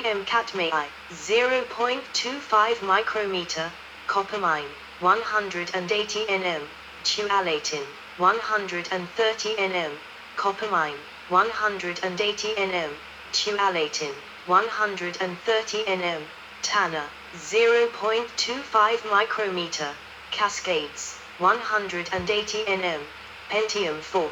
cadmi 0.25 micrometer, coppermine 180 nm, tualatin 130 nm, coppermine 180 nm, tualatin 130 nm, tanner 0.25 micrometer, cascades 180 nm, Pentium 4.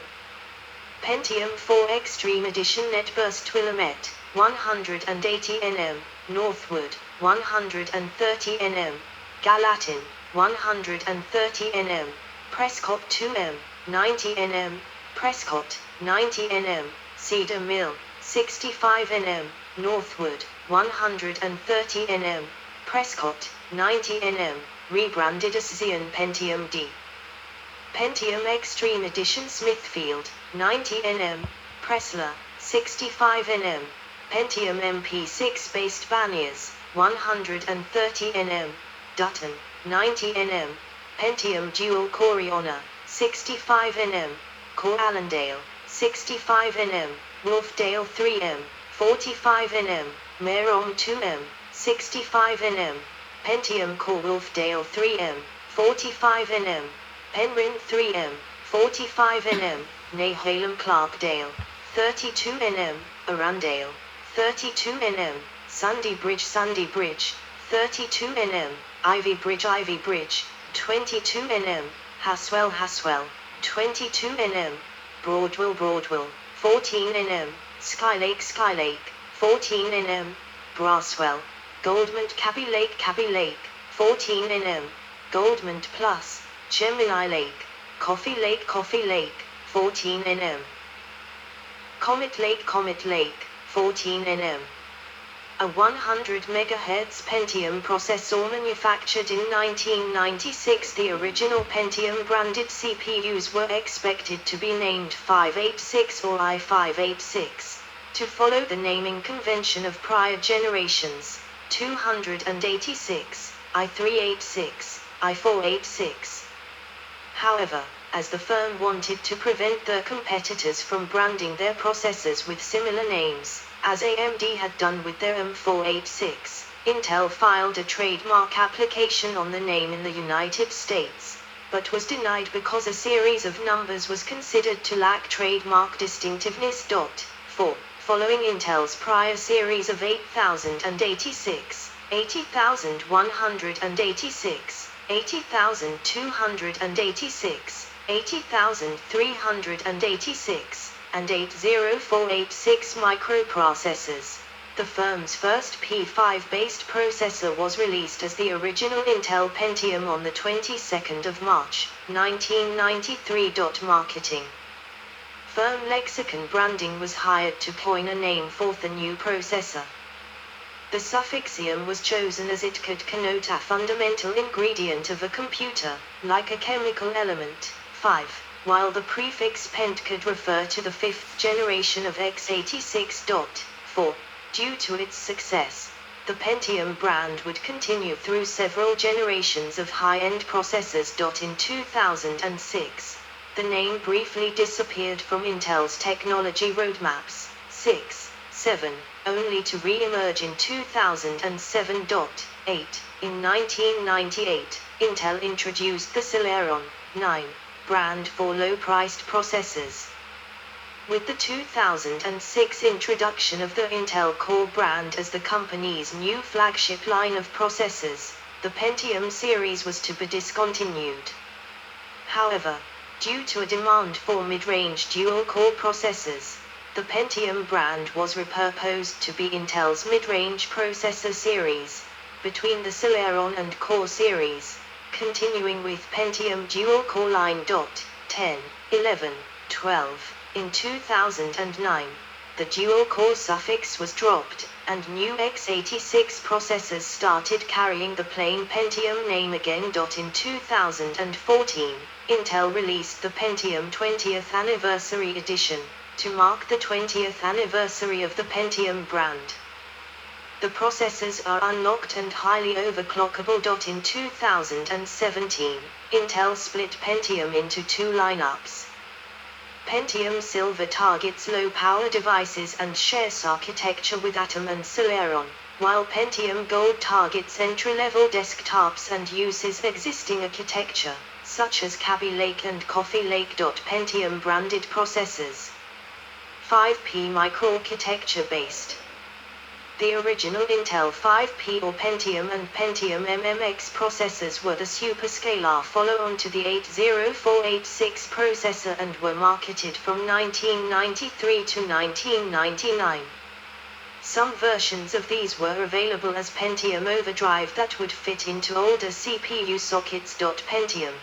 Pentium 4 Extreme Edition Net Burst Willamette 180 nm, Northwood 130 nm, Gallatin 130 nm, Prescott 2M 90 nm, Prescott 90 nm, Cedar Mill 65 nm, Northwood 130 nm, Prescott 90 nm, rebranded as Xeon Pentium D. Pentium Extreme Edition Smithfield 90 nm, Pressler 65 nm, Pentium MP6 based Banias 130 nm, Dutton 90 nm, Pentium Dual-Core Honor 65 nm, Core Allendale 65 nm, Wolfdale 3M 45 nm, Merom 2M 65 nm, Pentium Core Wolfdale 3M 45 nm, Penryn 3M 45 nm, Nehalem Clarkdale 32 nm, Arundel 32 nm, Sunday Bridge 32 nm, Ivy Bridge 22 nm, Haswell 22 nm, Broadwell 14 nm, Skylake 14 nm, Braswell, Goldmont Cabby Lake 14 nm, Goldmont Plus, Gemini Lake, Coffee Lake 14 nm, Comet Lake 14 nm. A 100 MHz Pentium processor manufactured in 1996. The original Pentium branded CPUs were expected to be named 586 or i586, to follow the naming convention of prior generations, 286, i386, i486. However, as the firm wanted to prevent their competitors from branding their processors with similar names, as AMD had done with their M486, Intel filed a trademark application on the name in the United States, but was denied because a series of numbers was considered to lack trademark distinctiveness. 4. Following Intel's prior series of 8086, 80186, 80286, 80386, and 80486 microprocessors, the firm's first P5-based processor was released as the original Intel Pentium on the 22nd of March, 1993. Marketing firm Lexicon Branding was hired to coin a name for the new processor. The suffix ium was chosen as it could connote a fundamental ingredient of a computer, like a chemical element. 5. While the prefix Pent could refer to the fifth generation of x86. 4. Due to its success, the Pentium brand would continue through several generations of high-end processors. In 2006, the name briefly disappeared from Intel's technology roadmaps. 6. 7. Only to re-emerge in 2007. 8. In 1998, Intel introduced the Celeron 9 brand for low-priced processors. With the 2006 introduction of the Intel Core brand as the company's new flagship line of processors, the Pentium series was to be discontinued. However, due to a demand for mid-range dual-core processors, the Pentium brand was repurposed to be Intel's mid-range processor series, between the Celeron and Core series, continuing with Pentium Dual-Core line. 10, 11, 12. In 2009, the dual-core suffix was dropped, and new x86 processors started carrying the plain Pentium name again. In 2014, Intel released the Pentium 20th Anniversary Edition, to mark the 20th anniversary of the Pentium brand. The processors are unlocked and highly overclockable. In 2017, Intel split Pentium into two lineups. Pentium Silver targets low-power devices and shares architecture with Atom and Celeron, while Pentium Gold targets entry-level desktops and uses existing architecture, such as Kaby Lake and Coffee Lake. Pentium branded processors. 5P microarchitecture based. The original Intel 5P or Pentium and Pentium MMX processors were the superscalar follow-on to the 80486 processor and were marketed from 1993 to 1999. Some versions of these were available as Pentium Overdrive that would fit into older CPU sockets. Pentium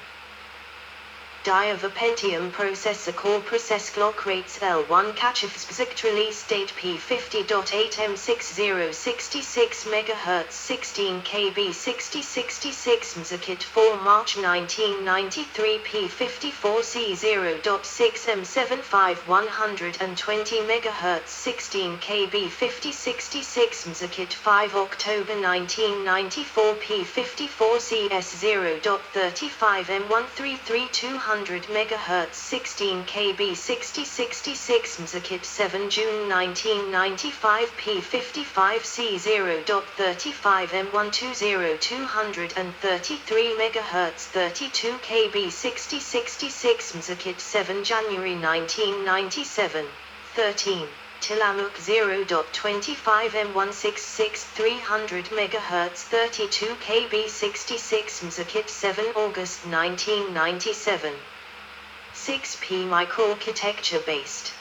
Die of a Pentium processor core process clock rates L1 catch of specific release date P50.8 M60 66 MHz 16 KB 6066 Mzakit 4 March 1993 P54 C0.6 M75 120 MHz 16 KB 5066 Mzakit 5 October 1994 P54 CS0.35 M133 200 MHz 16 KB 6066 Mzakit 7 June 1995 P55 C0.35 M120 233 MHz 32 KB 6066 Mzakit 7 January 1997 13 Tillamook 0.25 M166 300 MHz 32 KB 66 Mzakit 7 August 1997 6P microarchitecture based.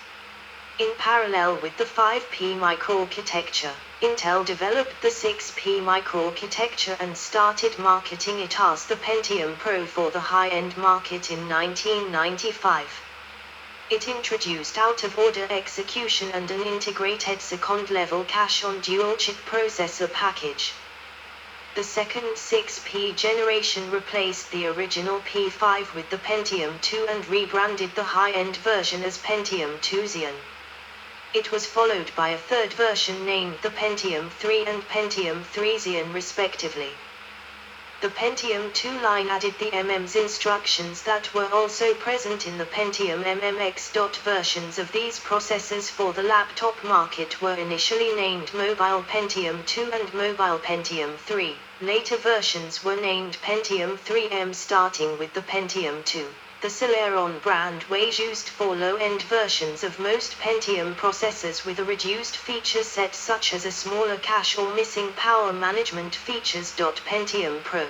In parallel with the 5P microarchitecture, Intel developed the 6P microarchitecture and started marketing it as the Pentium Pro for the high-end market in 1995. It introduced out-of-order execution and an integrated second-level cache-on-dual chip processor package. The second 6P generation replaced the original P5 with the Pentium 2 and rebranded the high-end version as Pentium 2 Xeon. It was followed by a third version named the Pentium 3 and Pentium 3 Xeon respectively. The Pentium 2 line added the MM's instructions that were also present in the Pentium MMX. Versions of these processors for the laptop market were initially named Mobile Pentium 2 and Mobile Pentium 3. Later versions were named Pentium 3M starting with the Pentium 2. The Celeron brand was used for low-end versions of most Pentium processors with a reduced feature set such as a smaller cache or missing power management features. Pentium Pro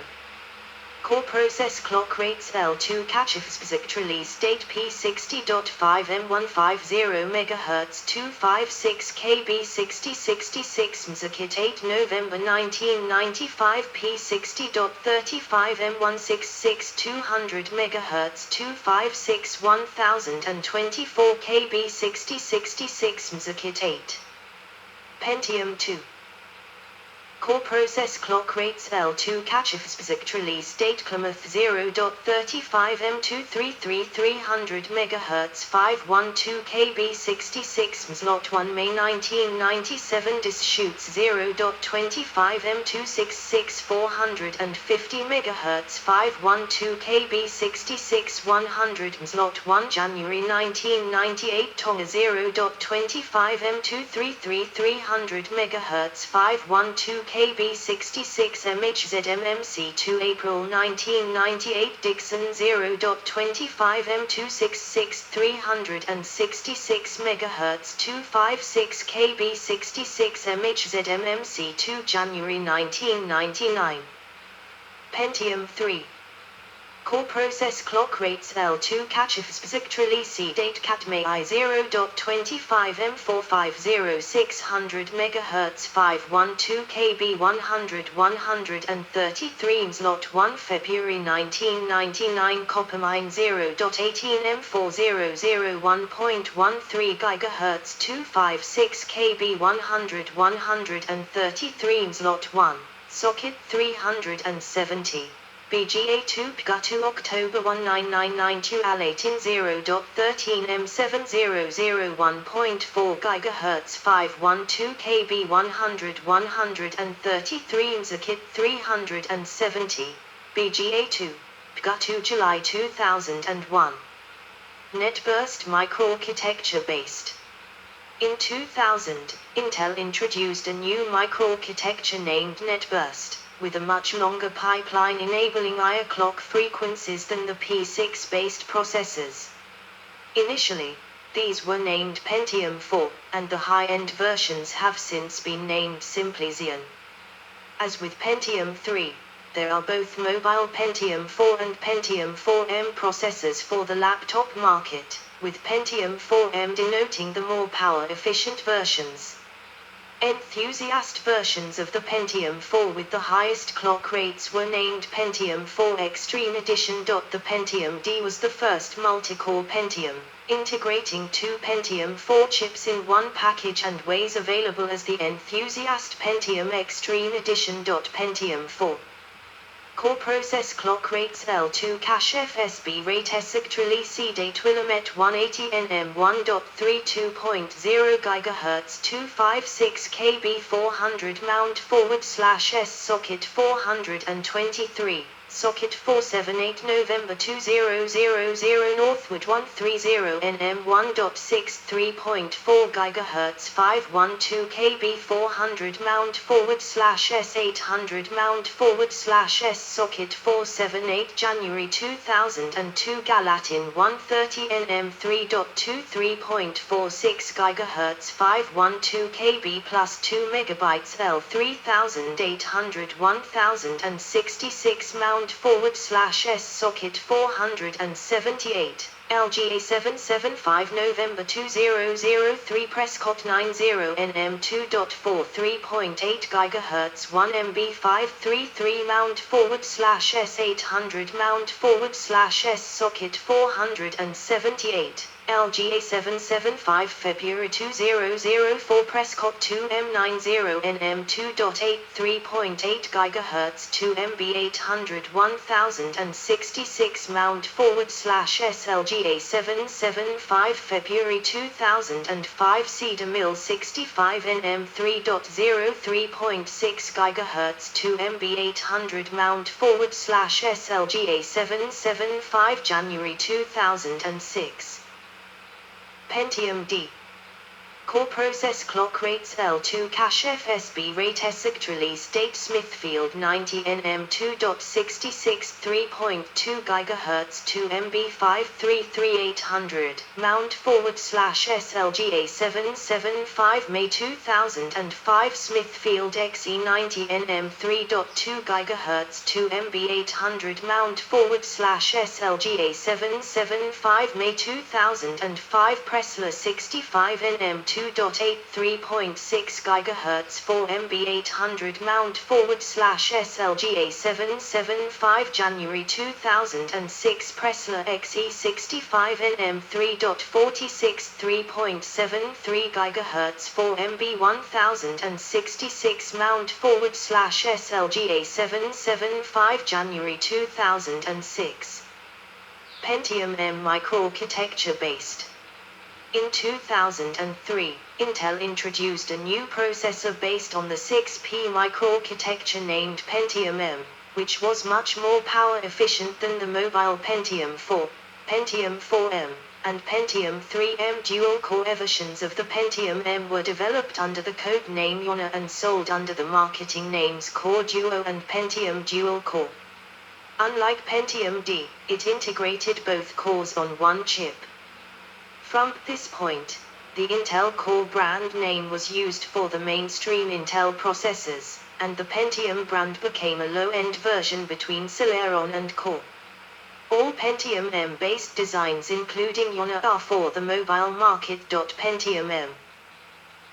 Core process clock rates L2 catch of specific release date P60.5 M150 MHz 256 KB 6066 Mzakit 8 November 1995 P60.35 M166 200 MHz 256 1024 KB 6066 Mzakit 8 Pentium 2 Core process clock rates L2 catch of specific release date Plymouth 0.35 M233 300 MHz 512 KB 66 Slot 1 May 1997 Dis shoots 0.25 M266 450 MHz 512 KB 66 100 Slot 1 January 1998 Tonga 0.25 M233 300 MHz 512 KB 66 MHZMMC2 April 1998 Dixon 0.25 M266 366 MHz 256 KB 66 MHZMMC2 January 1999 Pentium 3 Core process clock rates L2 catch of specific release date Cat May I 0.25 M450 600 MHz 512 KB 100 133 Slot 1 February 1999 Coppermine 0.18 M400 1.13 GHz 256 KB 100 133 Slot 1 Socket 370 BGA2 PGA2 October 19992 Alatin 0.13 M700 1.4 GHz 512 KB 100 133 Mzakit 370 BGA2 PGA2 July 2001 Netburst microarchitecture based. In 2000, Intel introduced a new microarchitecture named Netburst, with a much longer pipeline enabling higher clock frequencies than the P6-based processors. Initially, these were named Pentium 4, and the high-end versions have since been named simply Xeon. As with Pentium 3, there are both mobile Pentium 4 and Pentium 4M processors for the laptop market, with Pentium 4M denoting the more power-efficient versions. Enthusiast versions of the Pentium 4 with the highest clock rates were named Pentium 4 Extreme Edition. The Pentium D was the first multi-core Pentium, integrating two Pentium 4 chips in one package and was available as the Enthusiast Pentium Extreme Edition. Pentium 4 Core process clock rates L2 cache FSB rate exact release date Willamette 180 nm 1.32.0 GHz 256 KB 400 mount /S socket 423 socket 478 November 2000 northward 130 nm 1.63.4 GHz 512 KB 400 mount /S 800 mount /S socket 478 January 2002 Gallatin 130 nm 3.23.46 GHz 512 KB plus 2 MB L 3800 1066 mount /S socket 478 LGA 775 November 2003 Prescott 90 nm 2.43.8 GHz 1 MB 533 mount /S 800 mount /S socket 478 LGA 775 February 2004 Prescott 2M90 nm 2.83.8 GHz 2 MB 800 1066 mount /S LGA 775 February 2005 Cedar Mill 65 nm 3.03.6 GHz 2 MB 800 mount /S LGA 775 January 2006 Pentium D Core process clock rates L2 cache FSB rate exact release date Smithfield 90 nm 2.66 3.2 GHz 2 MB 533800 mount /S LGA 775 May 2005 Smithfield XE 90 nm 3.2 GHz 2 MB 800 mount /S LGA 775 May 2005 Pressler 65 nm 2.83.6 GHz 4 MB 800 mount /S LGA 775 January 2006 Pressler XE 65 nm 3.46 3.73 GHz 4 MB 1066 mount /S LGA 775 January 2006 Pentium M microarchitecture based. In 2003, Intel introduced a new processor based on the 6P microarchitecture named Pentium M, which was much more power efficient than the mobile Pentium 4, Pentium 4M, and Pentium 3M Dual-Core versions of the Pentium M were developed under the code name Yona and sold under the marketing names Core Duo and Pentium Dual-Core. Unlike Pentium D, it integrated both cores on one chip. From this point, the Intel Core brand name was used for the mainstream Intel processors, and the Pentium brand became a low-end version between Celeron and Core. All Pentium M-based designs including Yona are for the mobile market. Pentium M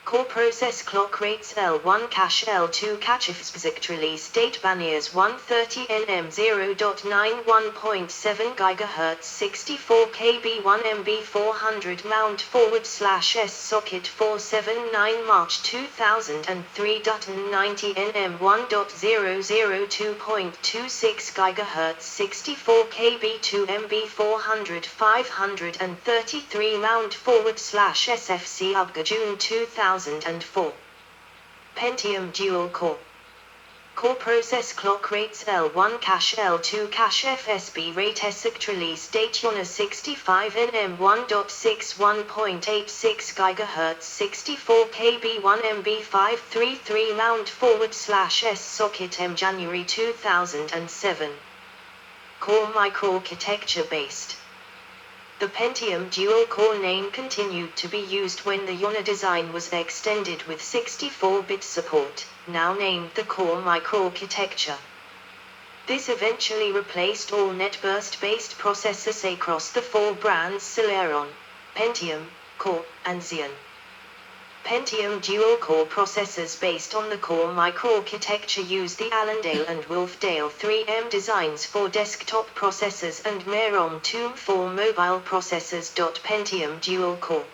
Core process clock rates L1 cache L2 cache exact release date Banias 130 nm 0.91.7 GHz 64 KB 1 MB 400 mount /S socket 479 March 2003 90 nm 1.002.26 GHz 64 KB 2 MB 400 533 mount /S FC June 2004 Pentium Dual-Core Core process clock rates L1 cache L2 cache FSB rate ESC release date YONA 65 nm 1.61.86 GHz 64 KB 1 MB 533 mount /S socket M January 2007. Core microarchitecture based. The Pentium Dual-Core name continued to be used when the YONA design was extended with 64-bit support, now named the Core microarchitecture. This eventually replaced all NetBurst-based processors across the four brands Celeron, Pentium, Core, and Xeon. Pentium Dual-Core processors based on the Core microarchitecture use the Allendale and Wolfdale 3M designs for desktop processors and Merom 2 for mobile processors. Pentium Dual-Core.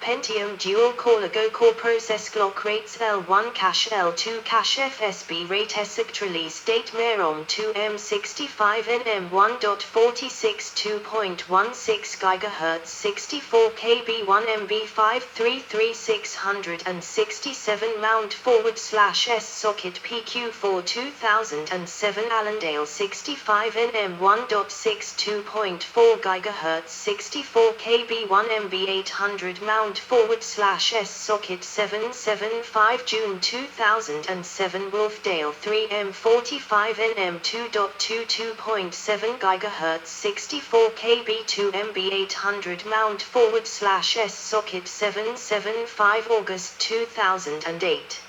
Pentium Dual-Core LiPo core process clock rates L1 cache L2 cache FSB rate ESC release date Merom 2 M65 nm 1.46 2.16 GHz 64 KB 1 MB 533 667 mount /S socket PQ4 2007 Allendale 65 nm 1.62.4 GHz 64 KB 1 MB 800 mount /S socket 775 June 2007 Wolfdale 3M 45 nm 2.22.7 GHz 64 KB 2 MB 800 mount /S socket 775 August 2008.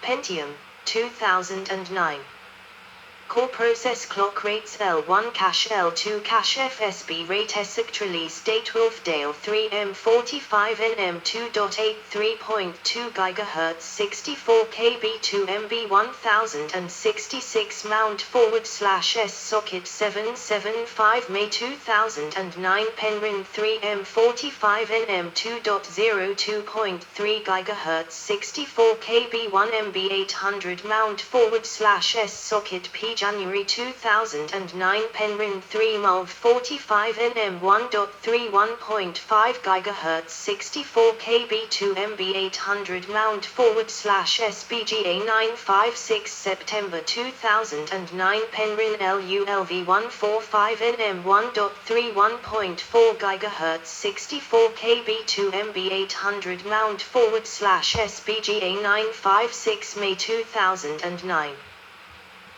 Pentium 2009. Core process clock rates L1 cache L2 cache FSB rate ESC release date Wolfdale 3M 45 nm 2.83.2 GHz 64 KB 2 MB 1066 mount /S socket 775 May 2009 Penryn 3M 45 nm 2.02.3 GHz 64 KB 1 MB 800 mount /S socket P January 2009 Penryn 3 MUV 45 nm 1.31.5 GHz 64 KB 2 MB 800 mount /S BGA 956 September 2009 Penryn LULV 145 nm 1.31.4 GHz 64 KB 2 MB 800 mount /S BGA 956 May 2009.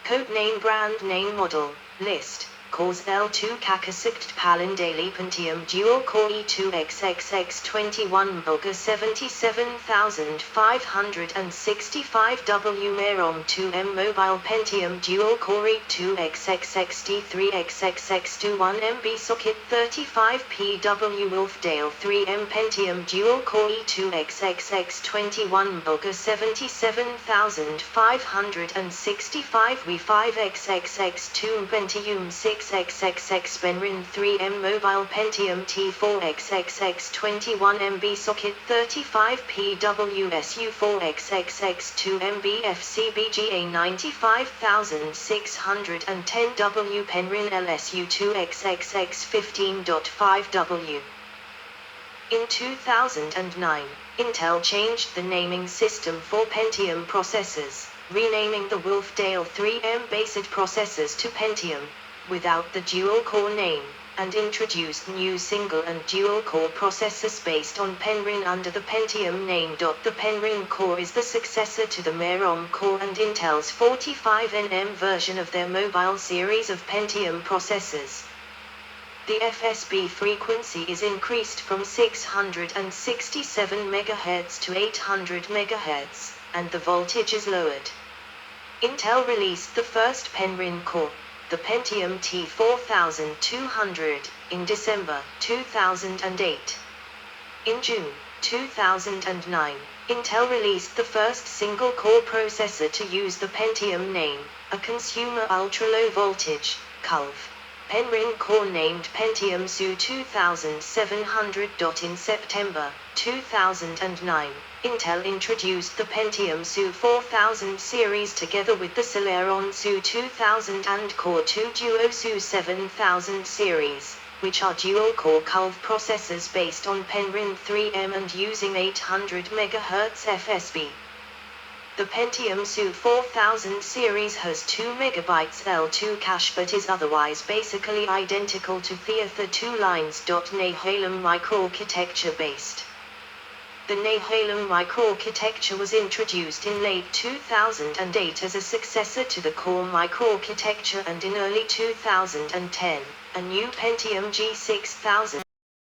Codename brand name model, list, cores L2 Kakasikt Palindale Pentium Dual-Core E2XXX21 Bulga 77565 W Merom 2M Mobile Pentium Dual-Core E2XXX D3XXX2 1 MB Socket 35 PW Wolfdale 3M Pentium Dual-Core E2XXX21 Bulga 77565 W5XXX2 Pentium 6XXX Penryn 3M Mobile Pentium T4XXX21 MB Socket 35 PWSU4XXX2 MB FCBGA 95610 W Penryn LSU 2XXX 15.5 W. In 2009, Intel changed the naming system for Pentium processors, renaming the Wolfdale 3M based processors to Pentium, without the dual-core name, and introduced new single and dual-core processors based on Penryn under the Pentium name. The Penryn core is the successor to the Merom core and Intel's 45 nm version of their mobile series of Pentium processors. The FSB frequency is increased from 667 MHz to 800 MHz, and the voltage is lowered. Intel released the first Penryn core, the Pentium T4200, in December 2008. In June 2009, Intel released the first single-core processor to use the Pentium name, a consumer ultra-low voltage, CULV, Penryn core named Pentium SU 2700. In September 2009, Intel introduced the Pentium SU 4000 series together with the Celeron SU 2000 and Core 2 Duo SU 7000 series, which are dual-core CULV processors based on Penryn 3M and using 800 MHz FSB. The Pentium SU4000 series has 2 MB L2 cache but is otherwise basically identical to the 2 lines. Nehalem microarchitecture based. The Nehalem microarchitecture was introduced in late 2008 as a successor to the Core microarchitecture, and in early 2010, a new Pentium G6000